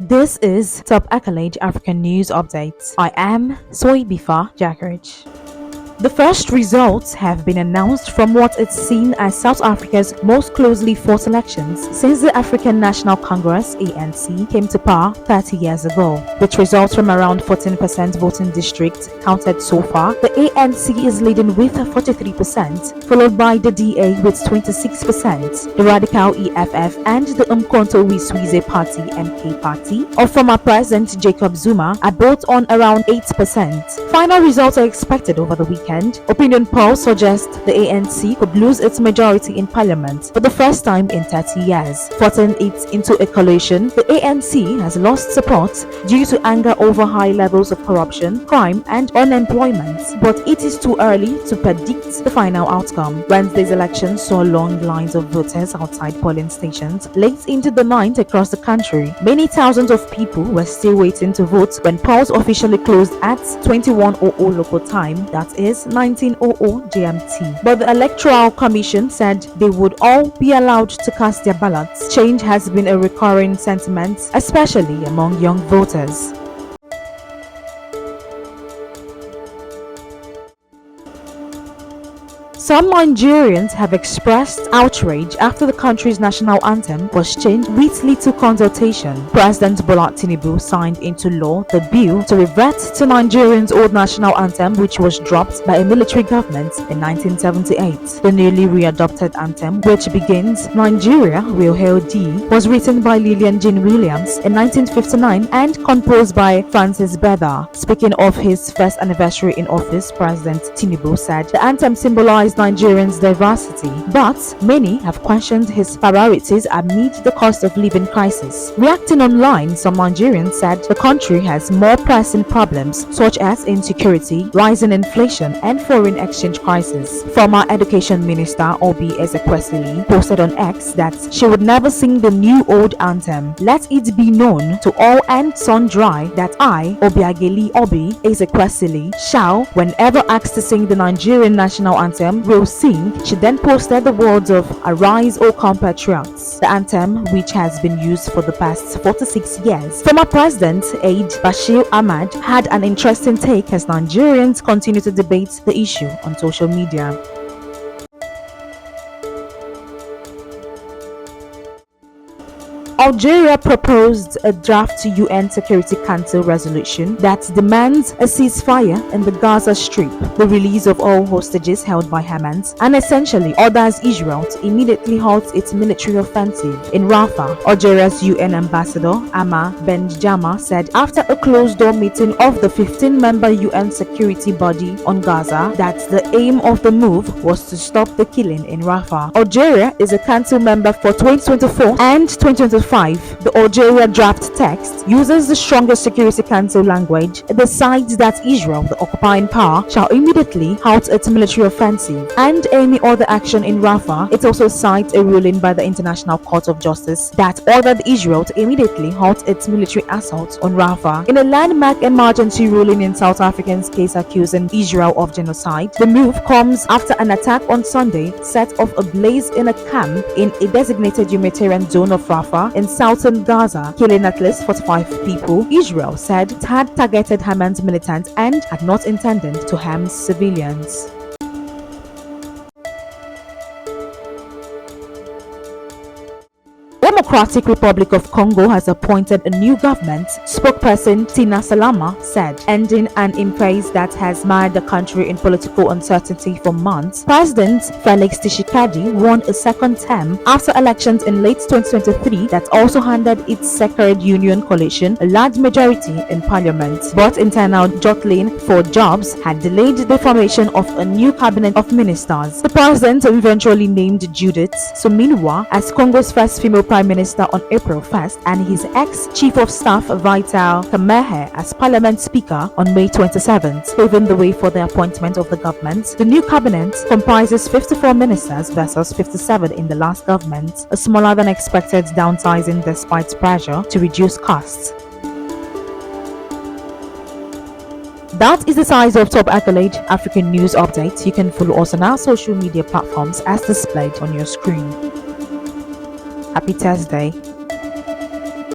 This is Top Accolade African News Updates. I am Soibifa Jackridge. The first results have been announced from what is seen as South Africa's most closely fought elections since the African National Congress (ANC) came to power 30 years ago. With results from around 14% voting districts counted so far, the ANC is leading with 43%, followed by the DA with 26%. The Radical EFF and the uMkhonto weSizwe party (MK party) of former President Jacob Zuma are both on around 8%. Final results are expected over the weekend. Opinion polls suggest the ANC could lose its majority in parliament for the first time in 30 years. Forcing it into a coalition, the ANC has lost support due to anger over high levels of corruption, crime and unemployment, but it is too early to predict the final outcome. Wednesday's election saw long lines of voters outside polling stations late into the night across the country. Many thousands of people were still waiting to vote when polls officially closed at 21:00 local time, that is 19:00 GMT. But the Electoral Commission said they would all be allowed to cast their ballots. Change has been a recurring sentiment, especially among young voters. Some Nigerians have expressed outrage after the country's national anthem was changed weekly to consultation. President Bola Tinubu signed into law the bill to revert to Nigerians' old national anthem, which was dropped by a military government in 1978. The newly readopted anthem, which begins "Nigeria Will Hail Thee," was written by Lillian Jean Williams in 1959 and composed by Francis Beda. Speaking of his first anniversary in office, President Tinubu said the anthem symbolized Nigerians' diversity, but many have questioned his priorities amid the cost of living crisis. Reacting online, some Nigerians said the country has more pressing problems such as insecurity, rising inflation, and foreign exchange crisis. Former Education Minister Obi Ezekwesili posted on X that she would never sing the new old anthem. Let it be known to all and sundry that I, Obiageli Obi Ezekwesili, shall, whenever asked to sing the Nigerian national anthem, will sing. She then posted the words of "Arise, O compatriots," the anthem which has been used for the past 46 years. Former President Aid Bashir Ahmad had an interesting take as Nigerians continue to debate the issue on social media. Algeria proposed a draft to UN Security Council resolution that demands a ceasefire in the Gaza Strip, the release of all hostages held by Hamas, and essentially orders Israel to immediately halt its military offensive in Rafah. Algeria's UN ambassador Ama Benjama said after a closed-door meeting of the 15-member UN security body on Gaza that the aim of the move was to stop the killing in Rafah. Algeria is a council member for 2024 and 2025. The Algeria draft text uses the strongest Security Council language. It decides that Israel, the occupying power, shall immediately halt its military offensive and any other action in Rafah. It also cites a ruling by the International Court of Justice that ordered Israel to immediately halt its military assault on Rafah. In a landmark emergency ruling in South Africa's case accusing Israel of genocide, the move comes after an attack on Sunday set off a blaze in a camp in a designated humanitarian zone of Rafah in southern Gaza, killing at least 45 people. Israel said it had targeted Hamas militants and had not intended to harm civilians. Democratic Republic of Congo has appointed a new government, spokesperson Tina Salama said, ending an impasse that has mired the country in political uncertainty for months. President Felix Tshisekedi won a second term after elections in late 2023 that also handed its Sacred Union coalition a large majority in parliament. But internal jostling for jobs had delayed the formation of a new cabinet of ministers. The president eventually named Judith Suminwa as Congo's first female Prime Minister on April 1st and his ex-Chief of Staff Vital Kamerhe as Parliament Speaker on May 27th, paving the way for the appointment of the government. The new cabinet comprises 54 ministers versus 57 in the last government, a smaller than expected downsizing despite pressure to reduce costs. That is the size of Top Accolade African News Updates. You can follow us on our social media platforms as displayed on your screen. Happy Thursday.